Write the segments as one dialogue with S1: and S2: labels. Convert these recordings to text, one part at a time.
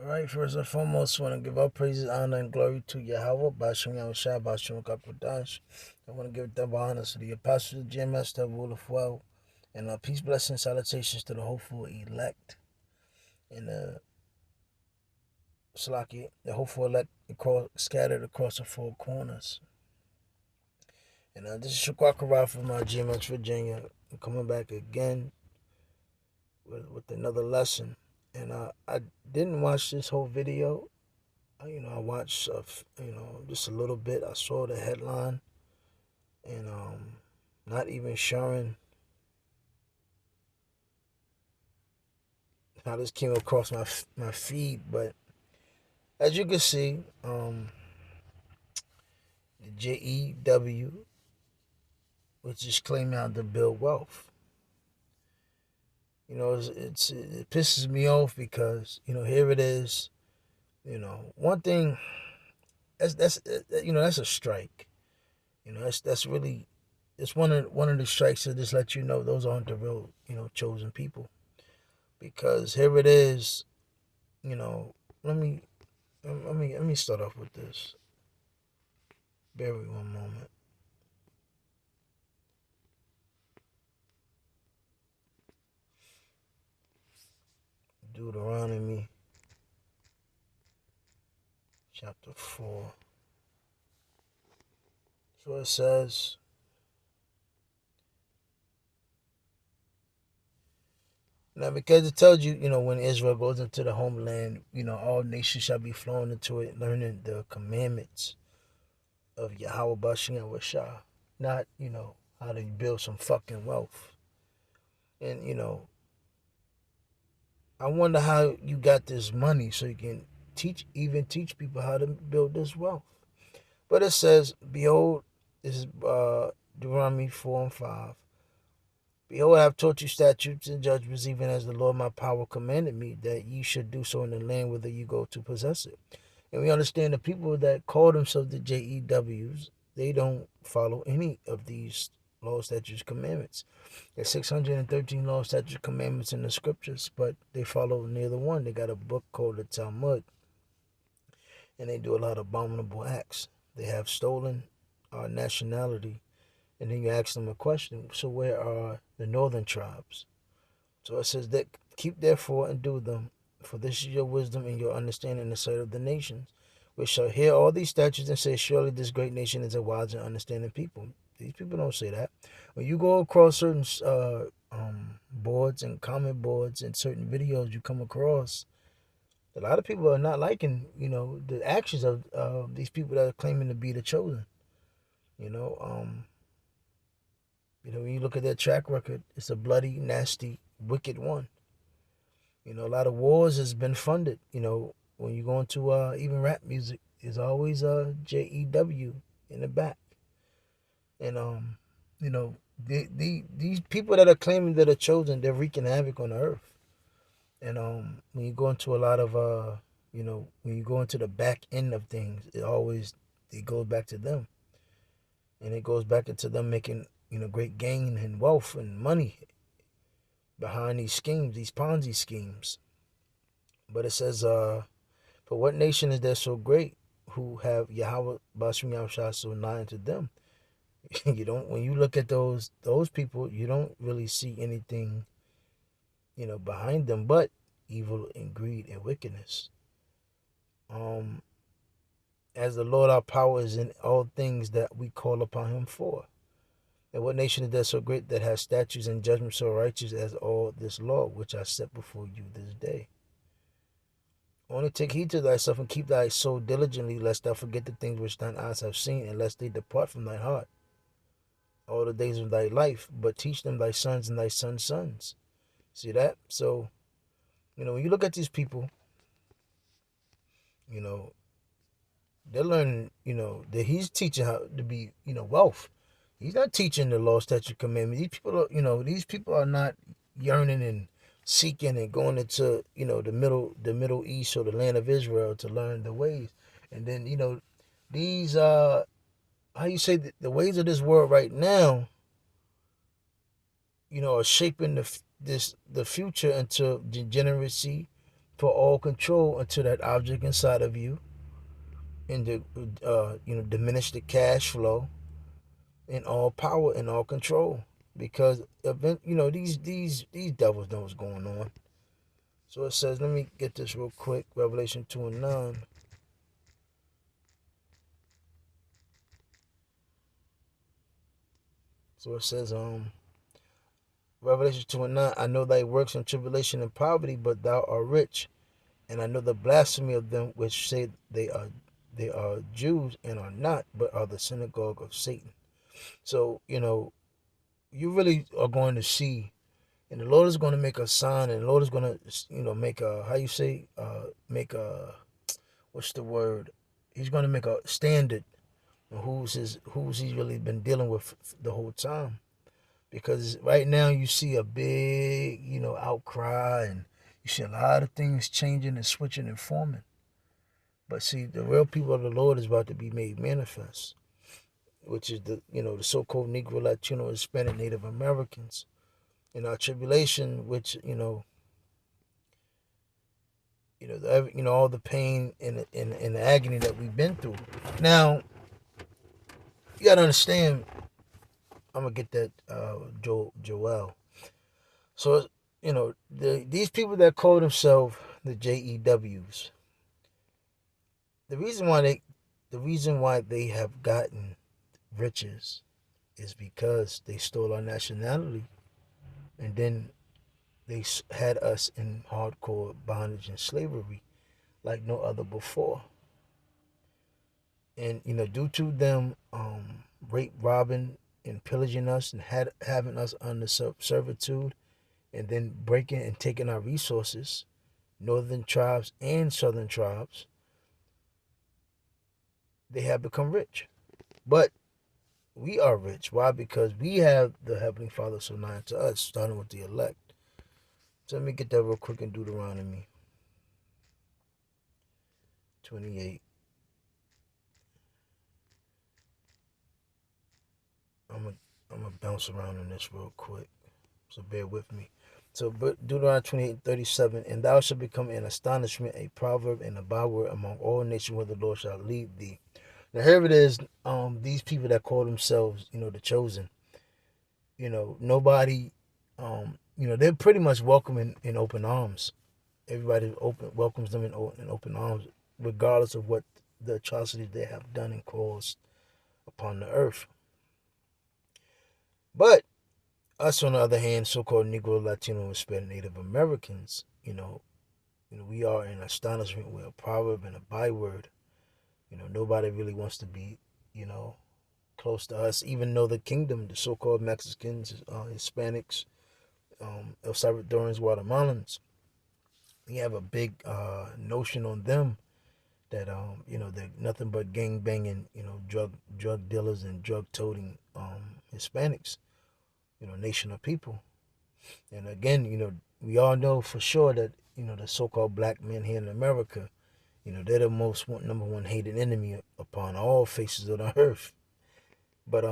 S1: All right, first and foremost, I want to give all praises, honor, and glory to Yahweh, Bashem Yahushua, Bashem Kakwadash. I want to give double honors to the apostles, the Jam Master, rule of well, and peace, blessings, salutations to the hopeful elect, and Slaki, the hopeful elect scattered across the four corners. And this is Shakwakara from GMX Virginia. I'm coming back again with another lesson. And I didn't watch this whole video. I watched, just a little bit. I saw the headline, and not even sharing how this came across my feed. But as you can see, the JEW, which is claiming how to build wealth. It pisses me off because here it is. One thing that's a strike. That's really it's one of the strikes that just let you know those aren't the real chosen people, because here it is. Let me start off with this. Bear with me one moment. Deuteronomy chapter 4. So it says, now because it tells you, when Israel goes into the homeland, all nations shall be flown into it, learning the commandments of Yahweh Bashem Yahushua, not, how to build some fucking wealth. And, I wonder how you got this money so you can teach people how to build this wealth. But it says, behold, this is Deuteronomy 4 and 5. Behold, I have taught you statutes and judgments, even as the Lord my power commanded me, that ye should do so in the land whither you go to possess it. And we understand the people that call themselves the JEWs, they don't follow any of these laws, statutes, commandments. There's 613 laws, statutes, commandments in the scriptures, but they follow neither one. They got a book called the Talmud, and they do a lot of abominable acts. They have stolen our nationality. And then you ask them a question, so where are the northern tribes? So it says that keep therefore and do them, for this is your wisdom and your understanding in the sight of the nations, which shall hear all these statutes and say, surely this great nation is a wise and understanding people. These people don't say that. When you go across certain boards and comment boards and certain videos you come across, a lot of people are not liking, the actions of these people that are claiming to be the chosen. When you look at their track record, it's a bloody, nasty, wicked one. A lot of wars has been funded. When you go into even rap music, there's always a JEW in the back. And these people that are claiming that are chosen, they're wreaking havoc on the earth. And when you go into a lot of when you go into the back end of things, it goes back to them, and it goes back into them making great gain and wealth and money behind these schemes, these Ponzi schemes. But it says, for what nation is there so great who have Yahweh Bashem Yahushua so nigh unto them? When you look at those people, you don't really see anything, behind them but evil and greed and wickedness. As the Lord our power is in all things that we call upon him for. And what nation is there so great that has statutes and judgments so righteous as all this law, which I set before you this day? Only take heed to thyself and keep thy soul diligently, lest thou forget the things which thine eyes have seen, and lest they depart from thy heart all the days of thy life, but teach them thy sons and thy sons' sons. See that? So, when you look at these people, they're learning, that he's teaching how to be, wealth. He's not teaching the law, statute, commandment. These people are not yearning and seeking and going into, the Middle East or the land of Israel to learn the ways. And then, these how you say the ways of this world right now, are shaping the future into degeneracy, for all control until that object inside of you and to diminish the cash flow and all power and all control, because these devils know what's going on. So it says, let me get this real quick. Revelation 2:9. So it says, Revelation 2:9, I know thy works and tribulation and poverty, but thou art rich. And I know the blasphemy of them which say they are Jews and are not, but are the synagogue of Satan. So, you really are going to see, and the Lord is going to make a sign, and the Lord is going to, make a, how you say, make a, what's the word? He's going to make a standard of who's he's really been dealing with the whole time. Because right now you see a big, outcry, and you see a lot of things changing and switching and forming. But see, the real people of the Lord is about to be made manifest, which is the so-called Negro, Latino, Hispanic, Native Americans. In our tribulation, which all the pain and the agony that we've been through. Now, you gotta understand. I'm gonna get that Joel. So these people that call themselves the JEWs, the reason why they have gotten riches is because they stole our nationality, and then they had us in hardcore bondage and slavery like no other before. And due to them rape, robbing, and pillaging us, and having us under servitude, and then breaking and taking our resources, northern tribes and southern tribes, they have become rich. But we are rich. Why? Because we have the Heavenly Father so nigh to us, starting with the elect. So let me get that real quick in Deuteronomy 28. I'm gonna bounce around in this real quick, so bear with me. So Deuteronomy 28:37, and thou shalt become an astonishment, a proverb, and a byword among all nations where the Lord shall lead thee. Now here it is, these people that call themselves, the chosen, nobody, they're pretty much welcoming in open arms. Everybody welcomes them in open arms, regardless of what the atrocities they have done and caused upon the earth. But us, on the other hand, so-called Negro, Latino, Hispanic, Native Americans, we are in astonishment with a proverb and a byword. Nobody really wants to be, close to us, even though the kingdom, the so-called Mexicans, Hispanics, El Salvadorans, Guatemalans, we have a big notion on them that they're nothing but gang banging, drug dealers and drug toting Hispanics, nation of people. And again, we all know for sure that the so-called black men here in America, they're the most number one hated enemy upon all faces of the earth. But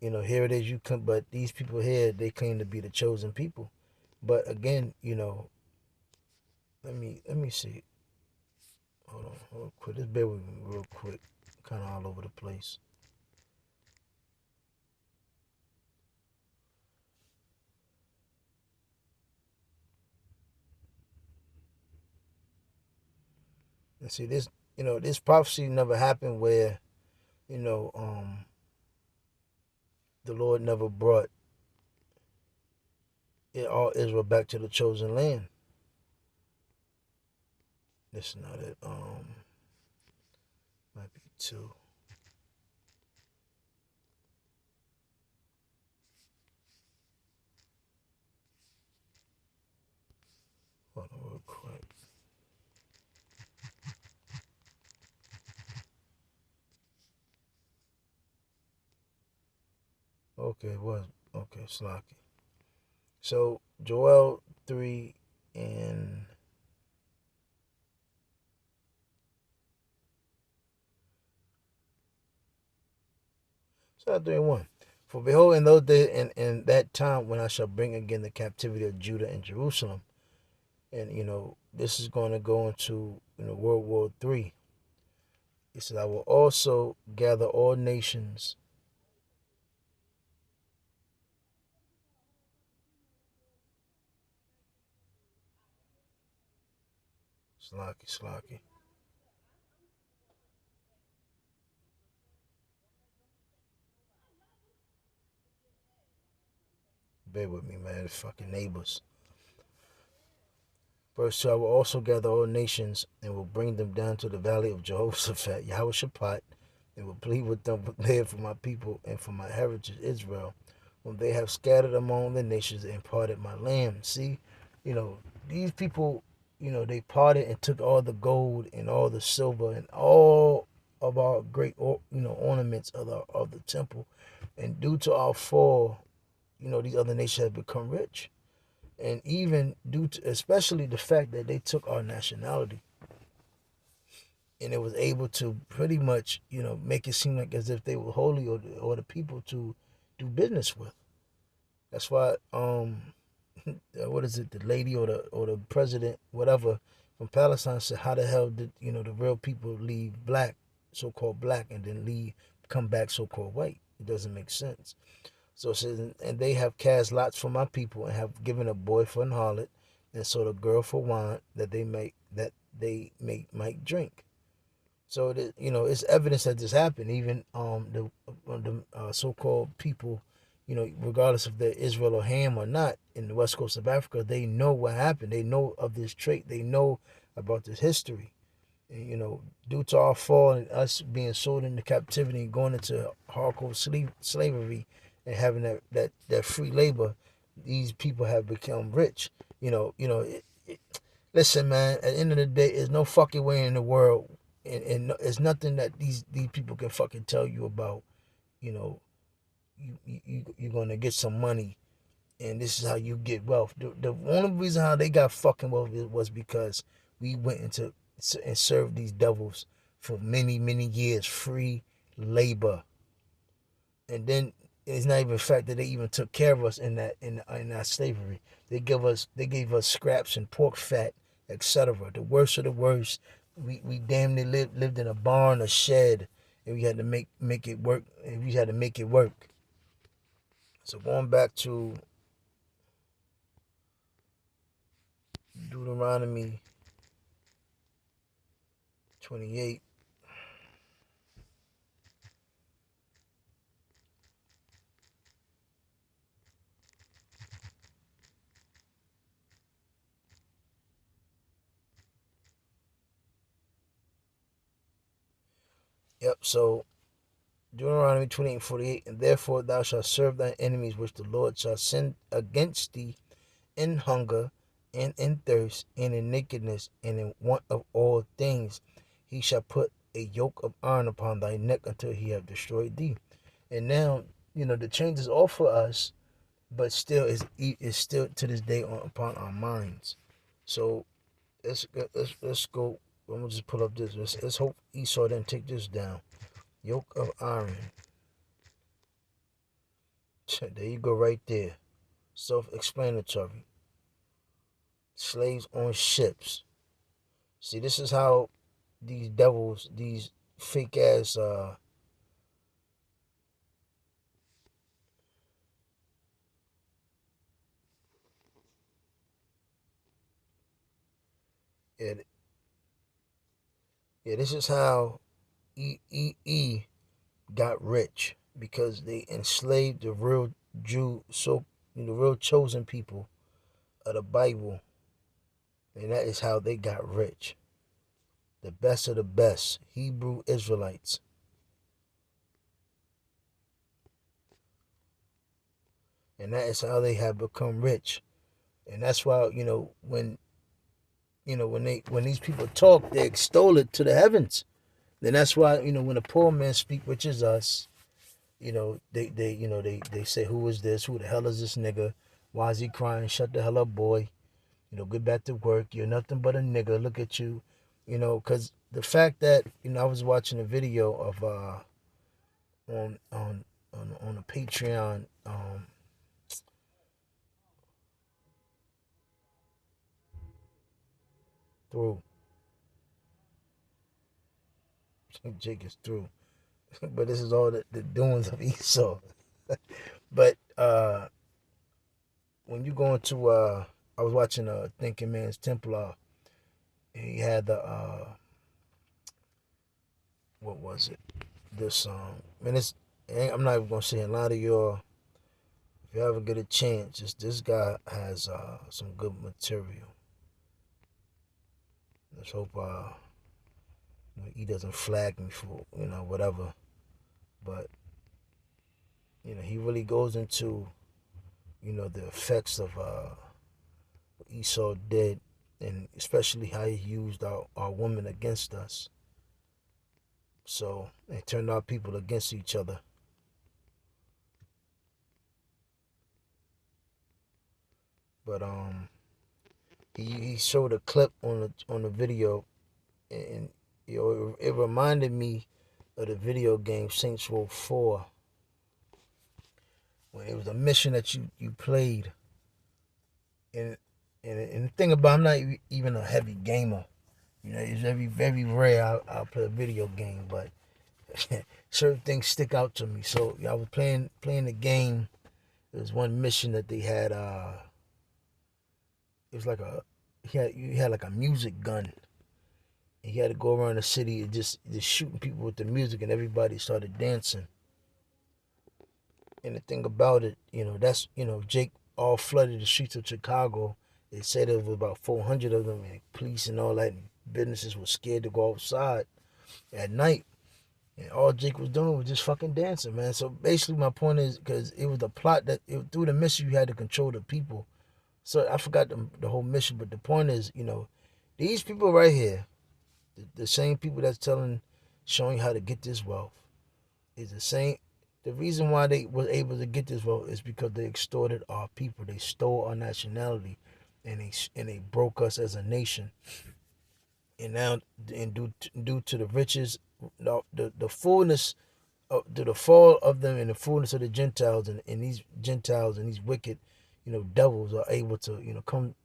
S1: here it is. But these people here, they claim to be the chosen people. But again, let me see. Hold on, real quick. Just bear with me, real quick. Kind of all over the place. And see this, this prophecy never happened where, you know, um, the Lord never brought all Israel back to the chosen land. That's not it. Might be two. Hold on, real quick. Okay, it was okay. Slocky. So Joel 3 and so 3 and 1. For behold, in that time when I shall bring again the captivity of Judah and Jerusalem, And this is going to go into World War III. He said, I will also gather all nations. Slocky. Bear with me, man. Fucking neighbors. Verse 2, I will also gather all nations and will bring them down to the valley of Jehoshaphat, Yahushaphat, and will plead with them there for my people and for my heritage Israel, when they have scattered among the nations and parted my land. See, these people, they parted and took all the gold and all the silver and all of our great, ornaments of the temple. And due to our fall, these other nations have become rich. And even due to, especially the fact that they took our nationality, and it was able to pretty much, make it seem like as if they were holy, or the people to do business with. That's why, what is it, the lady or the president, whatever, from Palestine said, how the hell did, the real people leave black, so-called black, and then come back so-called white? It doesn't make sense. So it says, and they have cast lots for my people, and have given a boy for an harlot, and sold a girl for wine, that might drink. So it's evidence that this happened. Even the so-called people, regardless if they're Israel or Ham or not, in the west coast of Africa, they know what happened. They know of this trait. They know about this history. And, due to our fall and us being sold into captivity and going into hardcore slavery, and having that free labor, these people have become rich. Listen, man. At the end of the day, there's no fucking way in the world, and it's nothing that these people can fucking tell you about. You know, you're gonna get some money, and this is how you get wealth. The only reason how they got fucking wealth was because we went into and served these devils for many years, free labor. And then it's not even the fact that they even took care of us in that slavery. They gave us scraps and pork fat, etc. The worst of the worst. We damn near lived in a barn, a shed, and we had to make it work. And we had to make it work. So going back to Deuteronomy 28. Yep. So Deuteronomy 28:48, and therefore thou shalt serve thine enemies, which the Lord shall send against thee, in hunger, and in thirst, and in nakedness, and in want of all things. He shall put a yoke of iron upon thy neck until he have destroyed thee. And now, the change is all for us, but still is still to this day upon our minds. So let's go. I'm gonna just pull up this. Let's hope Esau didn't take this down. Yoke of iron. There you go, right there. Self-explanatory. Slaves on ships. See, this is how these devils, these fake ass, yeah, yeah, this is how E got rich, because they enslaved the real Jew, so the real chosen people of the Bible, and that is how they got rich. The best of the best Hebrew Israelites, and that is how they have become rich. And that's why when these people talk, they extol it to the heavens. Then that's why when a poor man speak, which is us, they say, who is this? Who the hell is this nigga? Why is he crying? Shut the hell up, boy. Get back to work. You're nothing but a nigga. Look at you. Because the fact that I was watching a video of on a Patreon, through. Jake is through. But this is all the doings of Esau. But when you go into I was watching Thinking Man's Templar. He had the what was it? This and it's I'm not even gonna say a lot of your. If you ever get a chance, just this guy has some good material. Let's hope he doesn't flag me for whatever. But he really goes into the effects of what Esau did, and especially how he used our women against us. So it turned our people against each other. But he showed a clip on the video, and it reminded me of the video game Saints Row 4, when it was a mission that you played. And the thing about, I'm not even a heavy gamer. It's very rare I'll play a video game, but certain things stick out to me. So I was playing the game. There was one mission that they had. It was like you had like a music gun. And you had to go around the city and just shooting people with the music, and everybody started dancing. And the thing about it, that's Jake all flooded the streets of Chicago. They said there was about 400 of them, and police and all that, and businesses were scared to go outside at night. And all Jake was doing was just fucking dancing, man. So basically, my point is, because it was the plot through the mission, you had to control the people. So I forgot the whole mission, but the point is, these people right here, the same people that's showing how to get this wealth, is the same. The reason why they were able to get this wealth is because they extorted our people. They stole our nationality, and they broke us as a nation. And now, and due to the riches, the fullness to the fall of them, and the fullness of the Gentiles, and these Gentiles and these wicked, devils are able to, come,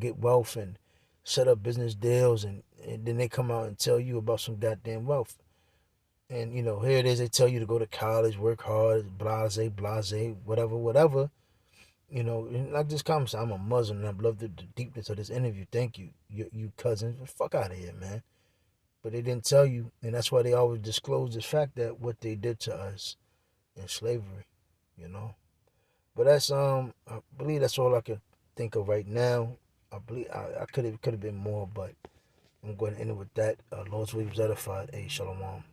S1: get wealth and set up business deals, and then they come out and tell you about some goddamn wealth. And here it is, they tell you to go to college, work hard, blase, whatever. And like this comment, I'm a Muslim, and I've loved the deepness of this interview. Thank you, you cousins. Fuck out of here, man. But they didn't tell you, and that's why they always disclose the fact that what they did to us in slavery, But that's I believe that's all I can think of right now. I believe I could have been more, but I'm going to end it with that. Lord's Williams edified. Hey, shalom.